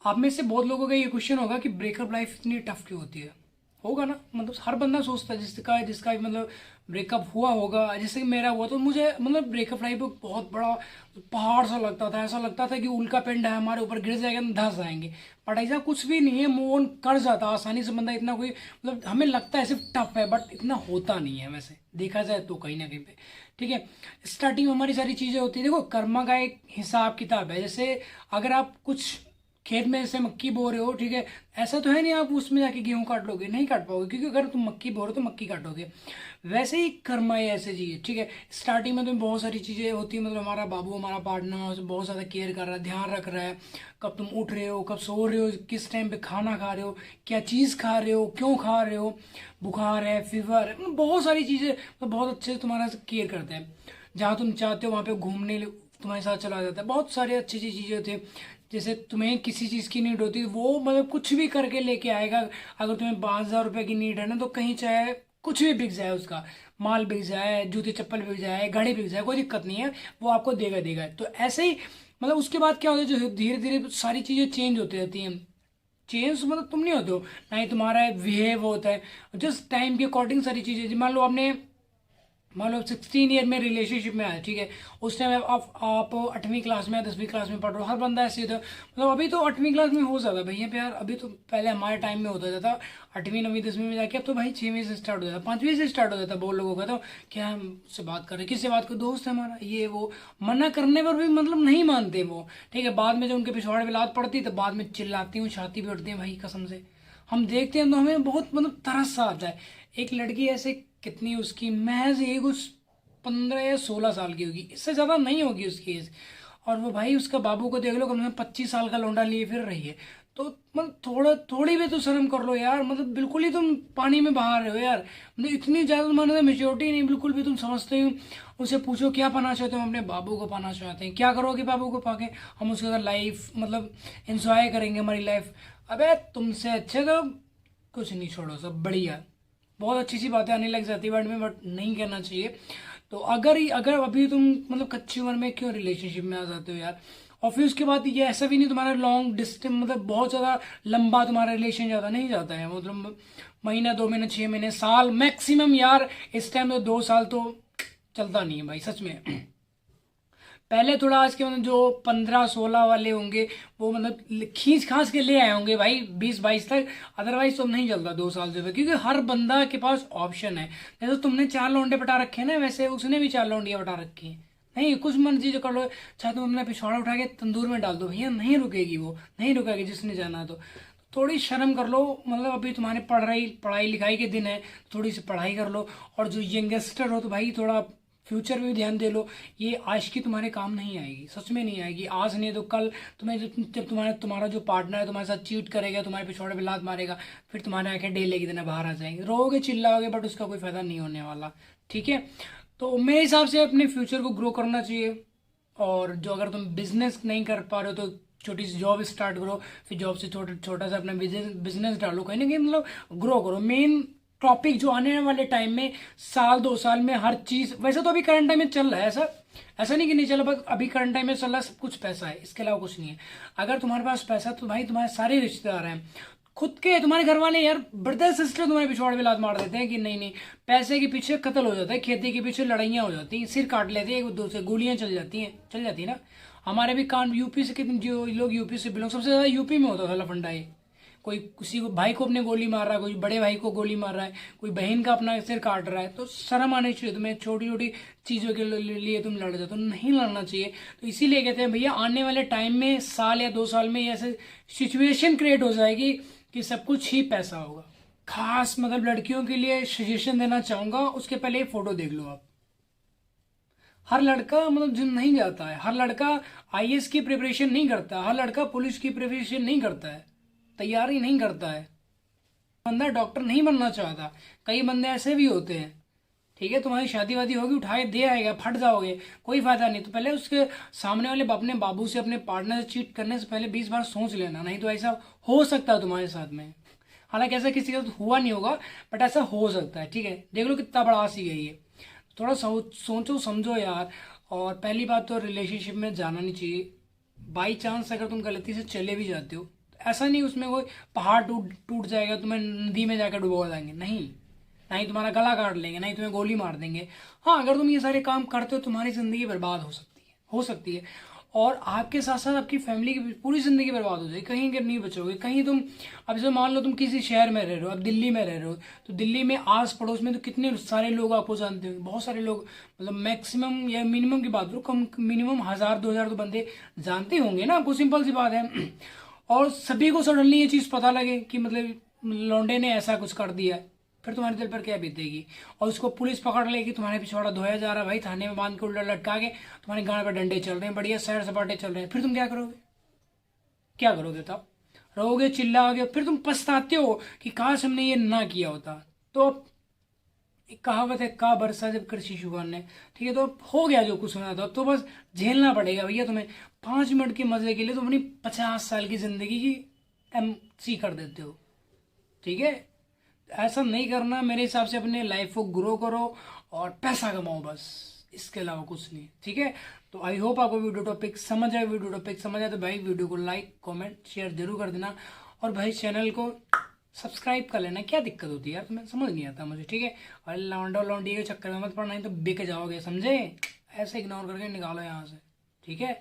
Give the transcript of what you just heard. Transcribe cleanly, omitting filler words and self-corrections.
आप में से बहुत लोगों का ये क्वेश्चन होगा कि ब्रेकअप लाइफ इतनी टफ क्यों होती है। होगा ना, मतलब हर बंदा सोचता है जिसका जिसका मतलब ब्रेकअप हुआ होगा, जैसे कि मेरा हुआ, तो मुझे मतलब ब्रेकअप लाइफ एक बहुत बड़ा पहाड़ सा लगता था। ऐसा लगता था कि उल्का पिंड है हमारे ऊपर गिर जाएगा, हम धंस जाएंगे। बट ऐसा कुछ भी नहीं है, मूव ऑन कर जाता आसानी से बंदा। इतना कोई मतलब हमें लगता है सिर्फ टफ है, बट इतना होता नहीं है वैसे देखा जाए तो कहीं ना कहीं पे। ठीक है, स्टार्टिंग में हमारी सारी चीज़ें होती है। देखो, कर्मा का एक हिसाब किताब है। जैसे अगर आप कुछ खेत में से मक्की बो रहे हो, ठीक है, ऐसा तो है नहीं आप उसमें जाके गेहूं काट लोगे, नहीं काट पाओगे, क्योंकि अगर तुम मक्की बो रहे हो तो मक्की काटोगे। वैसे ही कर्मा है, ऐसे चीज़, ठीक है। स्टार्टिंग में तो बहुत सारी चीज़ें होती है, मतलब हमारा बाबू, हमारा पार्टनर हमसे बहुत ज़्यादा केयर कर रहा है, ध्यान रख रहा है। कब तुम उठ रहे हो, कब सो रहे हो, किस टाइम पे खाना खा रहे हो, क्या चीज़ खा रहे हो, क्यों खा रहे हो, बुखार है, फीवर है, मतलब बहुत सारी चीज़ें, मतलब बहुत अच्छे से तुम्हारा केयर करते हैं। जहाँ तुम चाहते हो वहाँ पे घूमने तुम्हारे साथ चला जाता है। बहुत सारी अच्छी अच्छी चीज़ें होती है। जैसे तुम्हें किसी चीज़ की नीड होती है, वो मतलब कुछ भी करके लेके आएगा। अगर तुम्हें 5,000 रुपये की नीड है ना, तो कहीं चाहे कुछ भी बिक जाए, उसका माल बिक जाए, जूते चप्पल बिक जाए, गाड़ी बिक जाए, कोई दिक्कत नहीं है, वो आपको देगा देगा। तो ऐसे ही मतलब उसके बाद क्या होता है, जो धीरे धीरे सारी चीज़ें चेंज होती रहती हैं। चेंज मतलब तुम नहीं होते हो, ना ही तुम्हारा बिहेव होता है। जस्ट टाइम के अकॉर्डिंग सारी चीज़ें, मान लो आपने, मान लो 16 ईयर में रिलेशनशिप में आए, ठीक है। उस टाइम आप 8वीं क्लास में या 10वीं क्लास में पढ़ रहे हो। हर बंदा ऐसे ही होता है, मतलब अभी तो 8वीं क्लास में हो जाता है भैया प्यार। अभी तो पहले हमारे टाइम में होता था 8वीं 9वीं 10वीं में जाके, अब तो भाई 6वीं से स्टार्ट हो जाता है, 5वीं से स्टार्ट हो जाता है। बहुत लोगों का तो क्या हम उससे बात कर रहे हैं, किससे बात कर, दोस्त है हमारा, ये वो, मना करने पर भी मतलब नहीं मानते वो। ठीक है, बाद में जब उनके पिछवाड़े पे लात पड़ती है तो बाद में चिल्लाती हूँ, छाती पे उठती है भाई कसम से। हम देखते हैं तो हमें बहुत मतलब तरस सा आता है। एक लड़की ऐसे, कितनी उसकी महज एक उस 15 या 16 साल की होगी, इससे ज़्यादा नहीं होगी उसकी एज। और वो भाई उसका बाबू को देख लो, कम से कम 25 साल का लौंडा लिए फिर रही है। तो मतलब थोड़ी भी तो शर्म कर लो यार, मतलब बिल्कुल ही तुम पानी में बहा रहे हो यार। मतलब इतनी ज़्यादा तुम्हारे अंदर मेच्योरिटी नहीं बिल्कुल भी, तुम समझते हो। उससे पूछो क्या पाना चाहते हो, हम अपने बाबू को पाना चाहते हैं। क्या करोगे बाबू को पाके, हम उसके साथ लाइफ मतलब एंजॉय करेंगे हमारी लाइफ। अबे तुमसे अच्छे तो कुछ नहीं, छोड़ो सब बढ़िया। बहुत अच्छी सी बातें आने लग जाती है वर्ड में, बट नहीं करना चाहिए। तो अगर अगर अभी तुम मतलब कच्ची उम्र में क्यों रिलेशनशिप में आ जाते हो यार। और फिर उसके बाद ये ऐसा भी नहीं तुम्हारा लॉन्ग डिस्टेंस, मतलब बहुत ज़्यादा लंबा तुम्हारा रिलेशन ज़्यादा नहीं जाता है, मतलब महीना 2 महीने 6 महीने साल मैक्सिमम यार। इस टाइम तो 2 साल तो चलता नहीं है भाई सच में। पहले थोड़ा आज के मतलब जो 15 16 वाले होंगे, वो मतलब खींच खांच के ले आए होंगे भाई 20 22 तक। अदरवाइज तो नहीं चलता 2 साल से, क्योंकि हर बंदा के पास ऑप्शन है। जैसे तुमने 4 लौंडे पटा रखे हैं ना, वैसे उसने भी 4 लौंडियाँ पटा रखी हैं। नहीं, कुछ मर्जी जो कर लो, चाहे तुम अपना पिछवाड़ा उठा के तंदूर में डाल दो भैया, नहीं रुकेगी वो, नहीं रुकेगी जिसने जाना है तो। थोड़ी शर्म कर लो, मतलब अभी तुम्हारे पढ़ाई लिखाई के दिन है, थोड़ी सी पढ़ाई कर लो। और जो यंगस्टर हो तो भाई थोड़ा फ्यूचर में भी ध्यान दे लो। ये आज की तुम्हारे काम नहीं आएगी, सच में नहीं आएगी। आज नहीं तो कल तुम्हें जब तुम्हारा जो पार्टनर है तुम्हारे साथ चीट करेगा, तुम्हारे पिछवाड़े पे लात मारेगा, फिर तुम्हारे आंखें डेले की तरह बाहर आ जाएंगे, रोगे चिल्लाओगे, बट उसका कोई फायदा नहीं होने वाला। ठीक है, तो मेरे हिसाब से अपने फ्यूचर को ग्रो करना चाहिए। और जो अगर तुम बिजनेस नहीं कर पा रहे हो तो छोटी सी जॉब स्टार्ट करो, फिर जॉब से छोटा छोटा सा अपना बिजनेस डालो, कहीं ना कहीं मतलब ग्रो करो। मेन टॉपिक जो आने वाले टाइम में, साल 2 साल में हर चीज़, वैसे तो अभी करंट टाइम में चल रहा है ऐसा, ऐसा नहीं कि नहीं चल रहा, बस अभी करंट टाइम में चल रहा है सब कुछ पैसा है, इसके अलावा कुछ नहीं है। अगर तुम्हारे पास पैसा है तो भाई तुम्हारे सारे रिश्तेदार हैं, खुद के तुम्हारे घर वाले यार, ब्रदर सिस्टर तुम्हारे पिछवाड़े पे लात मार देते हैं कि नहीं नहीं, पैसे के पीछे कत्ल हो जाता है, खेती के पीछे लड़ाइयाँ हो जाती हैं, सिर काट लेते हैं एक दूसरे, गोलियां चल जाती है ना। हमारे भी कान यूपी से, कितने जो लोग यूपी से बिलोंग, सबसे ज़्यादा यूपी में होता था लफंडा ये। कोई किसी को भाई को अपने गोली मार रहा है, कोई बड़े भाई को गोली मार रहा है, कोई बहन का अपना सिर काट रहा है। तो शर्म आनी चाहिए तुम्हें, छोटी छोटी चीज़ों के लिए तुम लड़ जाते हो, नहीं लड़ना चाहिए। तो इसीलिए कहते हैं भैया, आने वाले टाइम में साल या 2 साल में ऐसे सिचुएशन क्रिएट हो जाएगी कि सब कुछ ही पैसा होगा। खास मतलब लड़कियों के लिए सजेशन देना चाहूंगा, उसके पहले फोटो देख लो आप। हर लड़का मतलब जिम नहीं जाता है, हर लड़का आईएएस की प्रिपरेशन नहीं करता, हर लड़का पुलिस की प्रिपरेशन नहीं करता है, तैयारी नहीं करता है। बंदा डॉक्टर नहीं बनना चाहता, कई बंदे ऐसे भी होते हैं। ठीक है, तुम्हारी शादी वादी होगी, उठाए दे आएगा, फट जाओगे, कोई फायदा नहीं। तो पहले उसके सामने वाले अपने बाबू से, अपने पार्टनर से चीट करने से पहले 20 बार सोच लेना, नहीं तो ऐसा हो सकता है तुम्हारे साथ में। हालांकि ऐसा किसी का तो हुआ नहीं होगा, बट ऐसा हो सकता है। ठीक है, देख लो कितना बड़ा सी है ये। थोड़ा सोचो समझो यार। और पहली बात तो रिलेशनशिप में जाना नहीं चाहिए। बाई चांस अगर तुम गलती से चले भी जाते हो, तो ऐसा नहीं उसमें कोई पहाड़ टूट टूट जाएगा, तुम्हें नदी में जाकर डुबो देंगे, नहीं। ना ही तुम्हारा गला काट लेंगे, ना ही तुम्हें गोली मार देंगे। हाँ, अगर तुम ये सारे काम करते हो तुम्हारी ज़िंदगी बर्बाद हो सकती है, हो सकती है। और आपके साथ साथ आपकी फैमिली की पूरी ज़िंदगी बर्बाद हो जाएगी, कहीं अगर नहीं बचोगे। कहीं तुम, अब जैसे मान लो तुम किसी शहर में रह रहे हो, अब दिल्ली में रह रहे हो, तो दिल्ली में आस पड़ोस में तो कितने सारे लोग आपको जानते होंगे, बहुत सारे लोग, मतलब मैक्सिमम या मिनिमम की बात करो, कम मिनिमम 1000-2000 तो बंदे जानते होंगे ना आपको, सिंपल सी बात है। और सभी को सडनली ये चीज़ पता लगे कि मतलब लौंडे ने ऐसा कुछ कर दिया, फिर तुम्हारे दिल पर क्या बीतेगी। और उसको पुलिस पकड़ लेगी, तुम्हारे पिछवाड़ा धोया जा रहा है भाई, थाने में बांध के उल्टा लटका के तुम्हारे गाड़ पर डंडे चल रहे हैं, बढ़िया सैर सपाटे चल रहे हैं, फिर तुम क्या करोगे? क्या करोगे तब? रहोगे, चिल्लाओगे, फिर तुम पछताते हो कि काश हमने ये ना किया होता। तो अब एक कहावत है, का बरसा जब कर शिशु ने, ठीक है, तो अब हो गया जो कुछ होना था, अब तो बस झेलना पड़ेगा भैया तुम्हें। 5 मिनट के मजे के लिए तुम अपनी 50 साल की जिंदगी की MC कर देते हो, ठीक है। ऐसा नहीं करना मेरे हिसाब से। अपने लाइफ को ग्रो करो और पैसा कमाओ, बस इसके अलावा कुछ नहीं, ठीक है। तो आई होप आपको वीडियो टॉपिक समझ आए। वीडियो टॉपिक समझ आए तो भाई वीडियो को लाइक कमेंट शेयर जरूर कर देना, और भाई चैनल को सब्सक्राइब कर लेना। क्या दिक्कत होती है यार, तुम्हें समझ नहीं आता मुझे, ठीक है। और लौंडा लौंडी के चक्कर में मत पड़ना, नहीं तो बिक जाओगे, समझे। ऐसे इग्नोर करके निकालो यहाँ से, ठीक है।